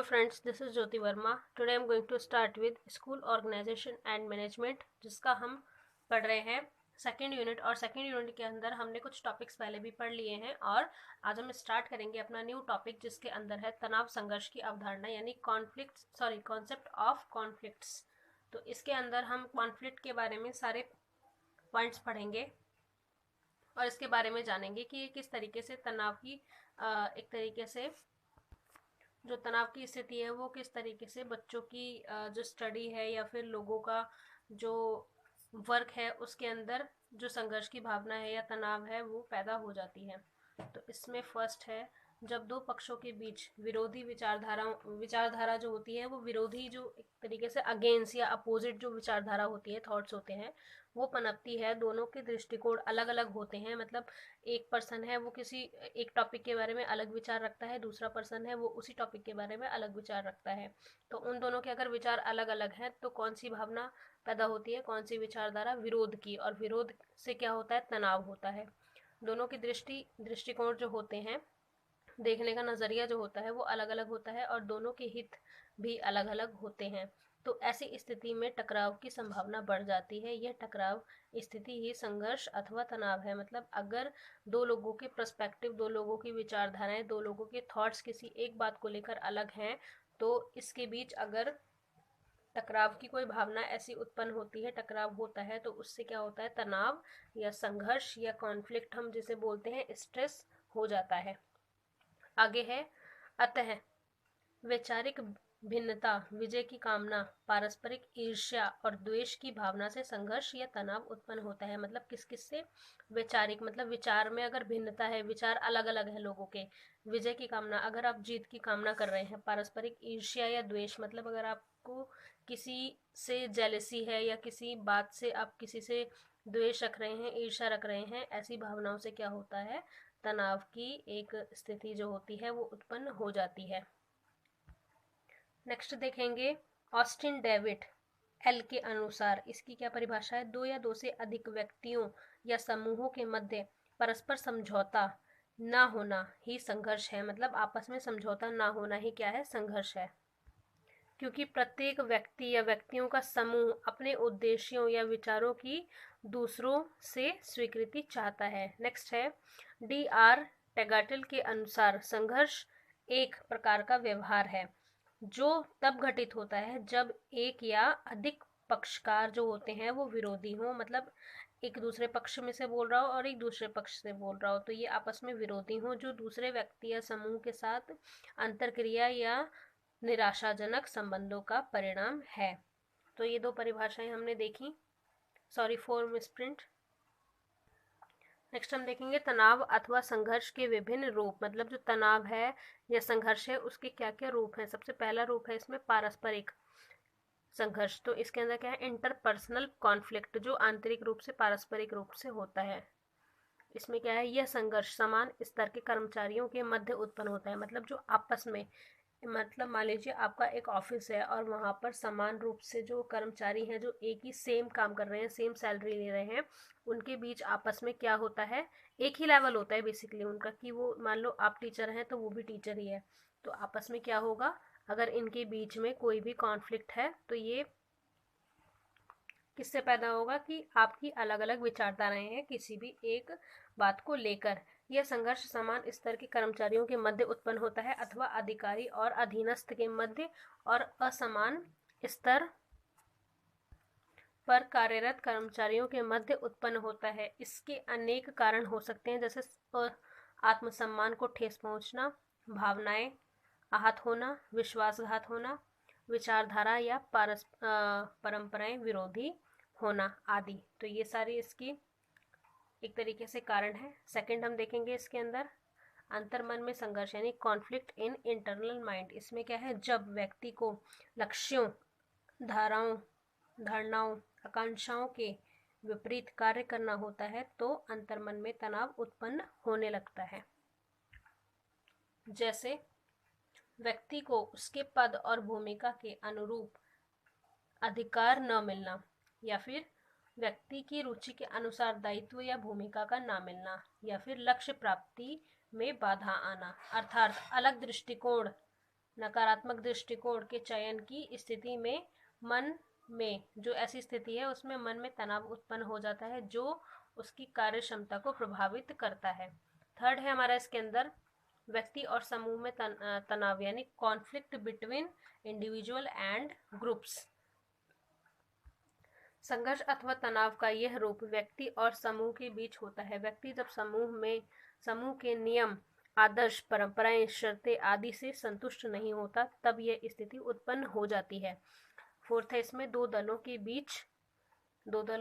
Hello friends, this is Jyoti Verma. Today I am going to start with School Organization and Management, जिसका हम पढ़ रहे हैं second unit. और second unit के अंदर हमने कुछ टॉपिक्स पहले भी पढ़ लिए हैं और आज हम स्टार्ट करेंगे अपना न्यू टॉपिक, जिसके अंदर है तनाव संघर्ष की अवधारणा, यानी कॉन्सेप्ट ऑफ कॉन्फ्लिक्ट्स। तो इसके अंदर हम कॉन्फ्लिक्ट के बारे में सारे पॉइंट्स पढ़ेंगे और इसके बारे में जानेंगे कि ये किस तरीके से तनाव की एक तरीके से जो तनाव की स्थिति है वो किस तरीके से बच्चों की जो स्टडी है या फिर लोगों का जो वर्क है उसके अंदर जो संघर्ष की भावना है या तनाव है वो पैदा हो जाती है। तो इसमें फर्स्ट है, जब दो पक्षों के बीच विरोधी विचारधारा जो होती है वो विरोधी, जो एक तरीके से अगेंस्ट या अपोजिट जो विचारधारा होती है, थॉट्स होते हैं, वो पनपती है। दोनों के दृष्टिकोण अलग अलग होते हैं, मतलब एक पर्सन है वो किसी एक टॉपिक के बारे में अलग विचार रखता है, दूसरा पर्सन है वो उसी टॉपिक के बारे में अलग विचार रखता है। तो उन दोनों के अगर विचार अलग अलग हैं तो कौन सी भावना पैदा होती है, कौन सी विचारधारा? विरोध की। और विरोध से क्या होता है? तनाव होता है। दोनों की दृष्टिकोण जो होते हैं, देखने का नज़रिया जो होता है वो अलग अलग होता है और दोनों के हित भी अलग अलग होते हैं। तो ऐसी स्थिति में टकराव की संभावना बढ़ जाती है। यह टकराव स्थिति ही संघर्ष अथवा तनाव है। मतलब अगर दो लोगों के पर्सपेक्टिव, दो लोगों की विचारधाराएं, दो लोगों के थॉट्स किसी एक बात को लेकर अलग हैं, तो इसके बीच अगर टकराव की कोई भावना ऐसी उत्पन्न होती है, टकराव होता है, तो उससे क्या होता है? तनाव या संघर्ष या कॉन्फ्लिक्ट हम जिसे बोलते हैं, स्ट्रेस हो जाता है। आगे है, अतः वैचारिक भिन्नता, विजय की कामना, पारस्परिक ईर्ष्या और द्वेष की भावना से संघर्ष या तनाव उत्पन्न होता है। मतलब किस किस से? वैचारिक, मतलब विचार में अगर भिन्नता है, विचार अलग अलग है लोगों के। विजय की कामना, अगर आप जीत की कामना कर रहे हैं। पारस्परिक ईर्ष्या या द्वेष, मतलब अगर आपको किसी से जेलसी है या किसी बात से आप किसी से द्वेष रख रहे हैं, ईर्ष्या रख रहे हैं, ऐसी भावनाओं से क्या होता है? तनाव की एक स्थिति जो होती है वो उत्पन्न हो जाती है। नेक्स्ट देखेंगे, ऑस्टिन डेविड एल के अनुसार इसकी क्या परिभाषा है? दो या दो से अधिक व्यक्तियों या समूहों के मध्य परस्पर समझौता ना होना ही संघर्ष है। मतलब आपस में समझौता ना होना ही क्या है? संघर्ष है। क्योंकि प्रत्येक व्यक्ति या व्यक्तियों का समूह अपने उद्देश्यों या विचारों की दूसरों से स्वीकृति चाहता है। नेक्स्ट है, डी आर टैगाटल के अनुसार संघर्ष एक प्रकार का व्यवहार है जो तब घटित होता है जब एक या अधिक पक्षकार जो होते हैं वो विरोधी हों। मतलब एक दूसरे पक्ष में से बोल रहा हो और एक दूसरे पक्ष से बोल रहा हो, तो ये आपस में विरोधी हों, जो दूसरे व्यक्ति या समूह के साथ अंतरक्रिया या निराशाजनक संबंधों का परिणाम है। तो ये दो परिभाषाएं हमने देखी। Sorry for misprint. नेक्स्ट हम देखेंगे तनाव अथवा संघर्ष के विभिन्न रूप। मतलब जो तनाव है या संघर्ष है उसके क्या क्या रूप हैं। सबसे पहला रूप है इसमें पारस्परिक संघर्ष। तो इसके अंदर क्या है? इंटरपर्सनल कॉन्फ्लिक्ट, जो आंतरिक रूप से पारस्परिक रूप से होता है। इसमें क्या है? यह संघर्ष समान स्तर के कर्मचारियों के मध्य उत्पन्न होता है। मतलब जो आपस में, मतलब मान लीजिए आपका एक ऑफिस है और वहाँ पर समान रूप से जो कर्मचारी हैं, जो एक ही सेम काम कर रहे हैं, सेम सैलरी ले रहे हैं, उनके बीच आपस में क्या होता है? एक ही लेवल होता है बेसिकली उनका, कि वो मान लो आप टीचर हैं तो वो भी टीचर ही है। तो आपस में क्या होगा? अगर इनके बीच में कोई भी कॉन्फ्लिक्ट है तो ये किससे पैदा होगा? कि आपकी अलग अलग विचारधाराएं हैं किसी भी एक बात को लेकर। यह संघर्ष समान स्तर के कर्मचारियों के मध्य उत्पन्न होता है अथवा अधिकारी और अधीनस्थ के मध्य और असमान स्तर पर कार्यरत कर्मचारियों के मध्य उत्पन्न होता है। इसके अनेक कारण हो सकते हैं, जैसे आत्मसम्मान को ठेस पहुंचना, भावनाएं आहत होना, विश्वासघात होना, विचारधारा या परंपराएं विरोधी होना आदि। तो ये सारी इसकी एक तरीके से कारण है। सेकंड हम देखेंगे इसके अंदर अंतर्मन में संघर्ष, यानी कॉन्फ्लिक्ट इन इंटरनल माइंड। इसमें क्या है? जब व्यक्ति को लक्ष्यों, धारणाओं, आकांक्षाओं के विपरीत कार्य करना होता है तो अंतर्मन में तनाव उत्पन्न होने लगता है। जैसे व्यक्ति को उसके पद और भूमिका के अनुरूप अधिकार न मिलना, या फिर व्यक्ति की रुचि के अनुसार दायित्व या भूमिका का न मिलना, या फिर लक्ष्य प्राप्ति में बाधा आना। अर्थात अलग दृष्टिकोण नकारात्मक दृष्टिकोण के चयन की स्थिति में मन में, जो ऐसी स्थिति है उसमें मन में तनाव उत्पन्न हो जाता है जो उसकी कार्य क्षमता को प्रभावित करता है। थर्ड है हमारा इसके अंदर व्यक्ति और समूह में तनाव यानी conflict between individual and groups. संघर्ष अथवा तनाव का यह रूप व्यक्ति और समूह के बीच होता है। व्यक्ति जब समूह के नियम, आदर्श, परंपराएं, शर्तें आदि से संतुष्ट नहीं होता तब यह स्थिति उत्पन्न हो जाती है। फोर्थ है इसमें दो दलों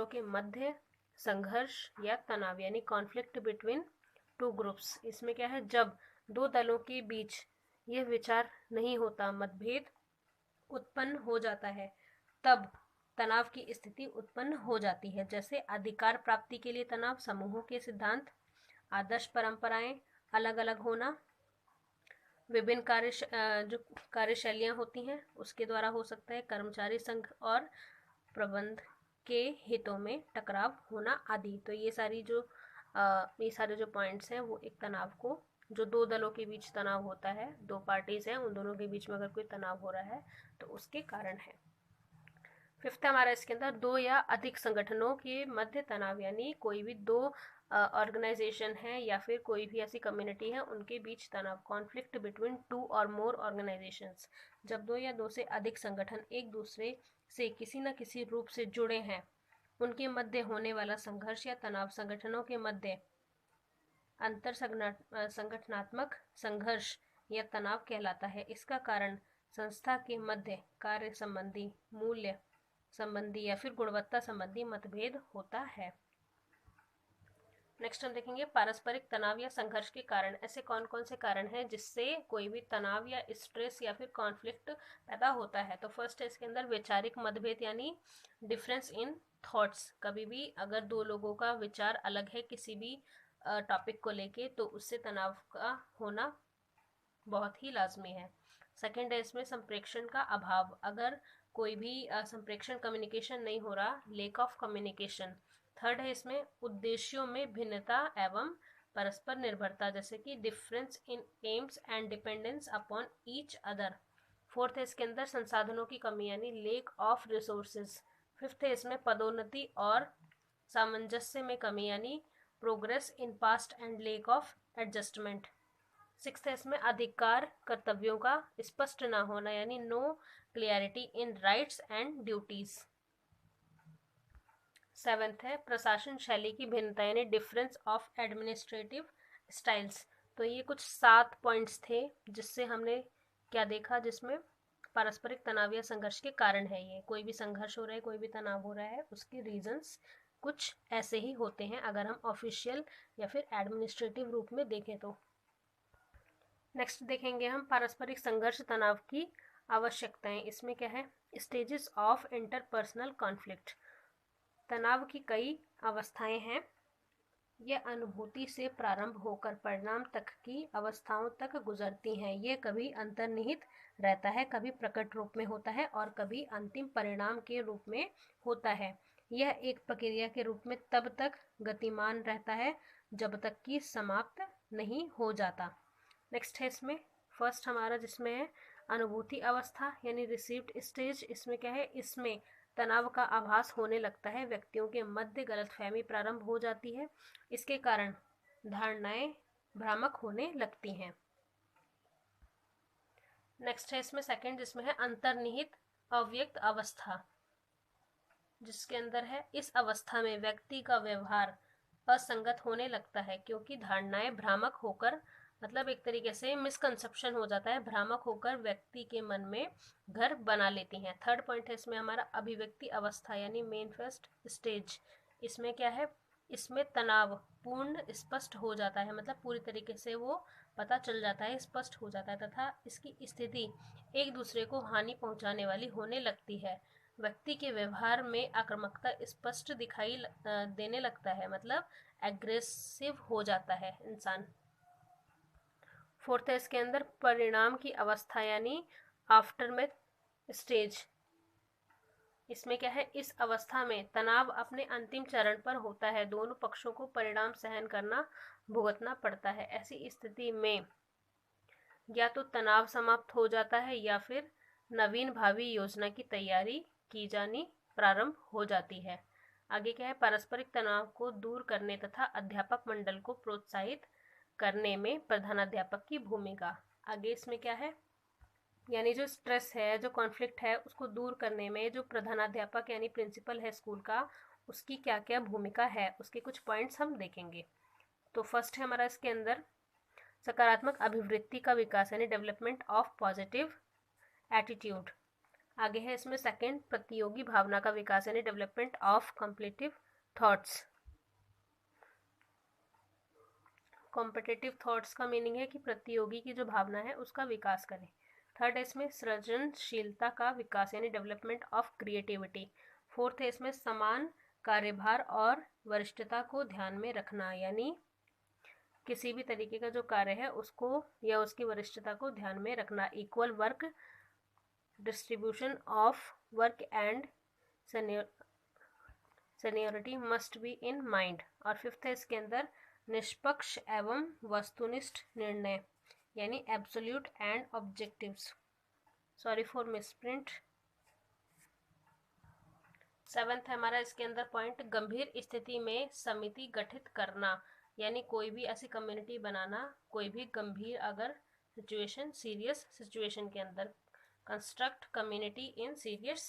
के मध्य संघर्ष या तनाव यानी कॉन्फ्लिक्ट बिटवीन टू ग्रुप्स। इसमें क्या है, जब दो दलों के बीच यह विचार नहीं होता, मतभेद उत्पन्न हो जाता है, तब तनाव की स्थिति उत्पन्न हो जाती है। जैसे अधिकार प्राप्ति के लिए तनाव, समूहों के सिद्धांत, आदर्श परंपराएं अलग अलग होना, विभिन्न जो कार्यशैलियां होती हैं उसके द्वारा हो सकता है, कर्मचारी संघ और प्रबंध के हितों में टकराव होना आदि। तो ये सारे जो पॉइंट्स हैं वो एक तनाव को, जो दो दलों के बीच तनाव होता है, दो पार्टीज हैं उन दोनों के बीच में अगर कोई तनाव हो रहा है तो उसके कारण है। फिफ्थ हमारा इसके अंदर दो या अधिक संगठनों के मध्य तनाव यानी कोई भी दो ऑर्गेनाइजेशन है या फिर कोई भी ऐसी कम्युनिटी है उनके बीच तनाव, कॉन्फ्लिक्ट बिटवीन टू और मोर ऑर्गेनाइजेशंस। जब दो या दो से अधिक संगठन एक दूसरे से किसी न किसी रूप से जुड़े हैं, उनके मध्य होने वाला संघर्ष या तनाव संगठनों के मध्य अंतर संगठनात्मक संघर्ष या तनाव कहलाता है। इसका कारण संस्था के मध्य कार्य संबंधी, मूल्य संबंधी या फिर गुणवत्ता संबंधी मतभेद होता है। नेक्स्ट हम देखेंगे पारस्परिक तनाव या संघर्ष के कारण। ऐसे कौन कौन से कारण हैं जिससे कोई भी तनाव या स्ट्रेस या फिर कॉन्फ्लिक्ट पैदा होता है। तो फर्स्ट है इसके अंदर वैचारिक मतभेद यानी डिफरेंस इन थॉट्स। कभी भी अगर दो लोगों का विचार अलग है किसी भी टॉपिक को लेके तो उससे तनाव का होना बहुत ही लाजमी है। सेकेंड है इसमें संप्रेषण का अभाव। अगर कोई भी संप्रेषण कम्युनिकेशन नहीं हो रहा, लेक ऑफ कम्युनिकेशन। थर्ड है इसमें उद्देश्यों में भिन्नता एवं परस्पर निर्भरता, जैसे कि difference in AIIMS and dependence upon each other. Fourth है इसके अंदर संसाधनों की कमी यानी लेक ऑफ रिसोर्सेज। फिफ्थ है इसमें पदोन्नति और सामंजस्य में कमी यानी progress in past and lack of adjustment. Sixth है इसमें अधिकार कर्तव्यों का स्पष्ट ना होना यानी no clarity in rights and duties. Seventh है प्रशासन शैली की भिन्नता यानी डिफरेंस ऑफ एडमिनिस्ट्रेटिव स्टाइल्स। तो ये कुछ 7 पॉइंट्स थे जिससे हमने क्या देखा, जिसमें पारस्परिक तनाव या संघर्ष के कारण है। ये कोई भी संघर्ष हो रहा है, कोई भी तनाव हो रहा है, उसके रीजंस कुछ ऐसे ही होते हैं अगर हम ऑफिशियल या फिर एडमिनिस्ट्रेटिव रूप में देखें तो। नेक्स्ट देखेंगे हम पारस्परिक संघर्ष तनाव की आवश्यकताएं। इसमें क्या है, स्टेजेस ऑफ इंटरपर्सनल कॉन्फ्लिक्ट। तनाव की कई अवस्थाएं हैं। यह अनुभूति से प्रारंभ होकर परिणाम तक की अवस्थाओं तक गुजरती हैं। यह कभी अंतर्निहित रहता है, कभी प्रकट रूप में होता है और कभी अंतिम परिणाम के रूप में होता है। यह एक प्रक्रिया के रूप में तब तक गतिमान रहता है जब तक कि समाप्त नहीं हो जाता। नेक्स्ट है इसमें फर्स्ट हमारा जिसमें है अनुभूति अवस्था यानी रिसीव्ड स्टेज। इसमें क्या है, इसमें तनाव का आभास होने लगता है, व्यक्तियों के मध्य गलतफहमी प्रारंभ हो जाती है, इसके कारण धारणाएं भ्रामक होने लगती हैं। नेक्स्ट है इसमें सेकंड जिसमें है अंतर्निहित अव्यक्त अवस्था, जिसके अंदर है इस अवस्था में व्यक्ति का व्यवहार असंगत होने लगता है क्योंकि धारणाएं भ्रामक होकर, मतलब एक तरीके से मिसकंसेप्शन हो जाता है, भ्रामक होकर व्यक्ति के मन में घर बना लेती हैं। थर्ड पॉइंट है इसमें हमारा अभिव्यक्ति अवस्था यानी मैनिफेस्ट स्टेज। इसमें क्या है, इसमें तनाव पूर्ण स्पष्ट हो जाता है, मतलब पूरी तरीके से वो पता चल जाता है, स्पष्ट हो जाता है तथा इसकी स्थिति एक दूसरे को हानि पहुंचाने वाली होने लगती है। व्यक्ति के व्यवहार में आक्रामकता स्पष्ट दिखाई देने लगता है, मतलब एग्रेसिव हो जाता है इंसान। फोर्थ है इसके अंदर परिणाम की अवस्था यानी आफ्टरमेथ स्टेज। इसमें क्या है, इस अवस्था में तनाव अपने अंतिम चरण पर होता है, दोनों पक्षों को परिणाम सहन करना, भुगतना पड़ता है। ऐसी स्थिति में या तो तनाव समाप्त हो जाता है या फिर नवीन भावी योजना की तैयारी की जानी प्रारंभ हो जाती है। आगे क्या है, पारस्परिक तनाव को दूर करने तथा अध्यापक मंडल को प्रोत्साहित करने में प्रधानाध्यापक की भूमिका। आगे इसमें क्या है, यानी जो स्ट्रेस है, जो कॉन्फ्लिक्ट है, उसको दूर करने में जो प्रधानाध्यापक यानी प्रिंसिपल है स्कूल का, उसकी क्या क्या भूमिका है, उसके कुछ पॉइंट्स हम देखेंगे। तो फर्स्ट है हमारा इसके अंदर सकारात्मक अभिवृत्ति का विकास यानी डेवलपमेंट ऑफ पॉजिटिव एटीट्यूड। आगे है इसमें सेकंड प्रतियोगी भावना का विकास यानी development of competitive thoughts. Competitive thoughts का मीनिंग है कि प्रतियोगी की जो भावना है उसका विकास करें। थर्ड है इसमें सृजनशीलता का विकास यानी डेवलपमेंट ऑफ क्रिएटिविटी। फोर्थ है इसमें समान कार्यभार और वरिष्ठता को ध्यान में रखना, यानी किसी भी तरीके का जो कार्य है उसको या उसकी वरिष्ठता को ध्यान में रखना। Equal work distribution of work and seniority must be in mind. और फिफ्थ है इसके अंदर निष्पक्ष एवं वस्तुनिष्ठ निर्णय यानी absolute and objectives. Sorry for misprint. Seventh है हमारा इसके अंदर पॉइंट गंभीर स्थिति में समिति गठित करना, यानी कोई भी ऐसी कम्युनिटी बनाना, कोई भी गंभीर अगर सिचुएशन, सीरियस सिचुएशन के अंदर, construct community in serious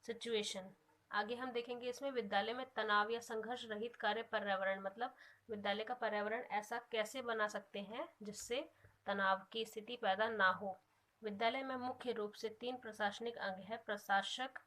situation. आगे हम देखेंगे इसमें विद्यालय में तनाव या संघर्ष रहित कार्य पर्यावरण, मतलब विद्यालय का पर्यावरण ऐसा कैसे बना सकते हैं जिससे तनाव की स्थिति पैदा ना हो। विद्यालय में मुख्य रूप से 3 प्रशासनिक अंग है, प्रशासक,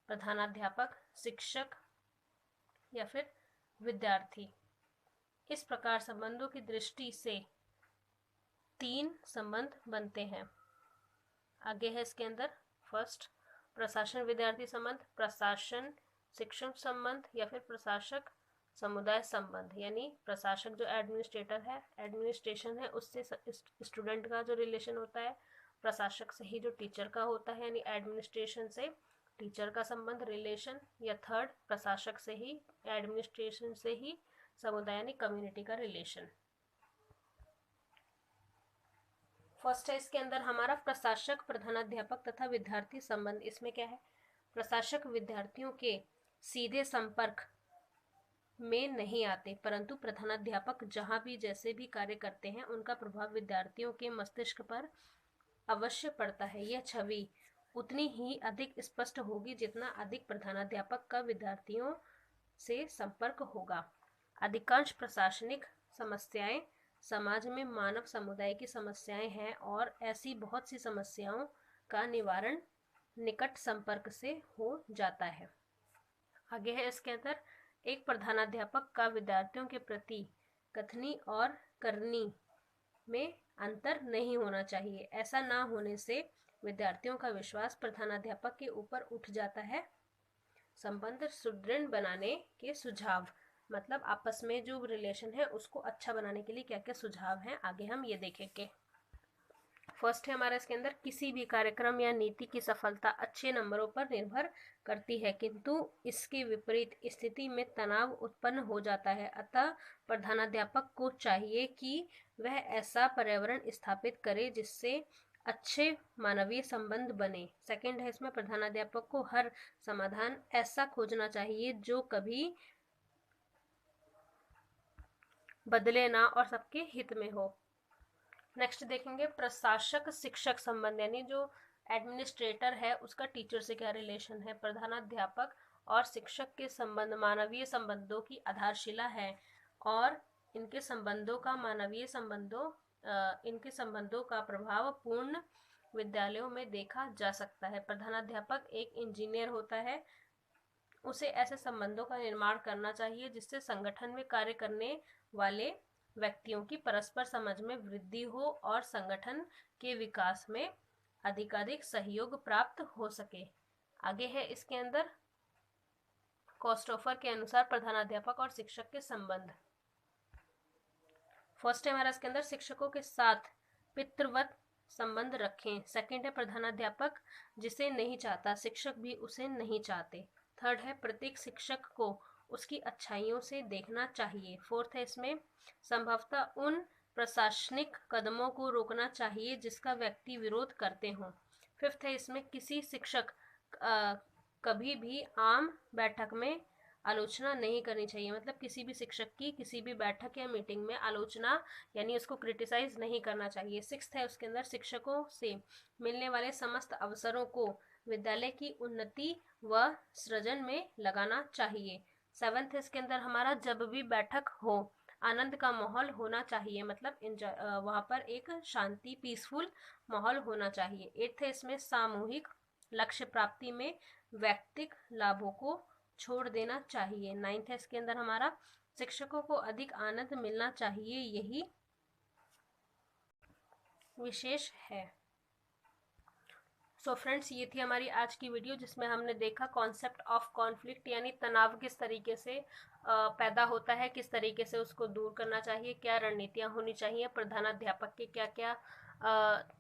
प्रधानाध्यापक, शिक्षक या फिर विद्यार्थी। इस प्रकार संबंधों की दृष्टि से 3 संबंध बनते हैं। आगे है इसके अंदर फर्स्ट प्रशासन विद्यार्थी संबंध, प्रशासन शिक्षक संबंध या फिर प्रशासक समुदाय संबंध, यानी प्रशासक जो एडमिनिस्ट्रेटर है, एडमिनिस्ट्रेशन है, उससे स्टूडेंट का जो रिलेशन होता है, प्रशासक से ही जो टीचर का होता है यानी एडमिनिस्ट्रेशन से टीचर का संबंध रिलेशन, या थर्ड प्रशासक से ही एडमिनिस्ट्रेशन से ही समुदाय यानी कम्युनिटी का रिलेशन। फर्स्ट है इसके अंदर हमारा प्रशासक प्रधानाध्यापक तथा विद्यार्थी संबंध। इसमें क्या है, प्रशासक विद्यार्थियों के सीधे संपर्क में नहीं आते, परंतु प्रधानाध्यापक जहां भी जैसे भी कार्य करते हैं उनका प्रभाव विद्यार्थियों के मस्तिष्क पर अवश्य पड़ता है। यह छवि उतनी ही अधिक स्पष्ट होगी जितना अधिक प्रधानाध्यापक का विद्यार्थियों से संपर्क होगा। अधिकांश प्रशासनिक समस्याएं समाज में मानव समुदाय की समस्याएं हैं और ऐसी बहुत सी समस्याओं का निवारण निकट संपर्क से हो जाता है। आगे है इसके अंदर एक प्रधानाध्यापक का विद्यार्थियों के प्रति कथनी और करनी में अंतर नहीं होना चाहिए। ऐसा ना होने से विद्यार्थियों का विश्वास प्रधानाध्यापक के ऊपर उठ जाता है। संबंध सुदृढ़ बनाने के सुझाव, मतलब आपस में जो रिलेशन है उसको अच्छा बनाने के लिए क्या क्या सुझाव हैं, आगे हम ये देखेंगे। फर्स्ट है हमारा इसके अंदर किसी भी कार्यक्रम या नीति की सफलता अच्छे नंबरों पर निर्भर करती है, किंतु इसके विपरीत स्थिति में तनाव उत्पन्न हो जाता है। अतः प्रधानाध्यापक को चाहिए कि वह ऐसा पर्यावरण स्थापित करे जिससे अच्छे मानवीय संबंध बने। सेकंड है इसमें प्रधानाध्यापक को हर समाधान ऐसा खोजना चाहिए जो कभी बदले ना और सबके हित में हो। नेक्स्ट देखेंगे प्रशासक शिक्षक संबंध, यानी जो एडमिनिस्ट्रेटर है उसका टीचर से क्या रिलेशन है। प्रधानाध्यापक और शिक्षक के संबंध मानवीय संबंधों की आधारशिला है और इनके संबंधों का प्रभाव पूर्ण विद्यालयों में देखा जा सकता है। प्रधानाध्यापक एक इंजीनियर होता है, उसे ऐसे संबंधों का निर्माण करना चाहिए जिससे संगठन में कार्य करने वाले व्यक्तियों की परस्पर समझ में वृद्धि हो और संगठन के विकास में अधिकाधिक सहयोग प्राप्त हो सके। आगे है इसके अंदर कॉस्टोफर के अनुसार प्रधानाध्यापक और शिक्षक के संबंध। फर्स्ट है हमारा इसके अंदर शिक्षकों के साथ पितृवत संबंध रखें। सेकंड है प्रधानाध्यापक जिसे नहीं चाहता शिक्षक भी उसे नहीं चाहते। थर्ड है प्रत्येक शिक्षक को उसकी अच्छाइयों से देखना चाहिए। फोर्थ है इसमें संभवतः उन प्रशासनिक कदमों को रोकना चाहिए जिसका व्यक्ति विरोध करते हों। फिफ्थ है इसमें, किसी शिक्षक कभी भी आम बैठक में आलोचना नहीं करनी चाहिए, मतलब किसी भी शिक्षक की किसी भी बैठक या मीटिंग में आलोचना यानी उसको क्रिटिसाइज नहीं करना चाहिए। सिक्स्थ है उसके अंदर, शिक्षकों से मिलने वाले समस्त अवसरों को विद्यालय की उन्नति व सृजन में लगाना चाहिए। सेवंथ है इसके अंदर हमारा, जब भी बैठक हो आनंद का माहौल होना चाहिए, मतलब वहाँ पर एक शांति पीसफुल माहौल होना चाहिए। एट्थ है इसमें, सामूहिक लक्ष्य प्राप्ति में व्यक्तिगत लाभों को छोड़ देना चाहिए। नाइन्थ है इसके अंदर हमारा, शिक्षकों को अधिक आनंद मिलना चाहिए, यही विशेष है। सो फ्रेंड्स, ये थी हमारी आज की वीडियो जिसमें हमने देखा कॉन्सेप्ट ऑफ कॉन्फ्लिक्ट यानी तनाव किस तरीके से पैदा होता है, किस तरीके से उसको दूर करना चाहिए, क्या रणनीतियाँ होनी चाहिए, प्रधानाध्यापक के क्या क्या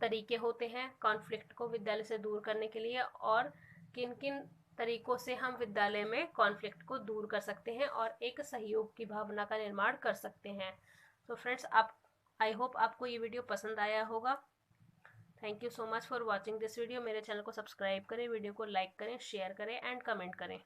तरीके होते हैं कॉन्फ्लिक्ट को विद्यालय से दूर करने के लिए, और किन किन तरीकों से हम विद्यालय में कॉन्फ्लिक्ट को दूर कर सकते हैं और एक सहयोग की भावना का निर्माण कर सकते हैं। तो फ्रेंड्स, आई होप आपको ये वीडियो पसंद आया होगा। Thank you so much for watching this video. मेरे चैनल को सब्सक्राइब करें, वीडियो को लाइक करें, शेयर करें एंड कमेंट करें।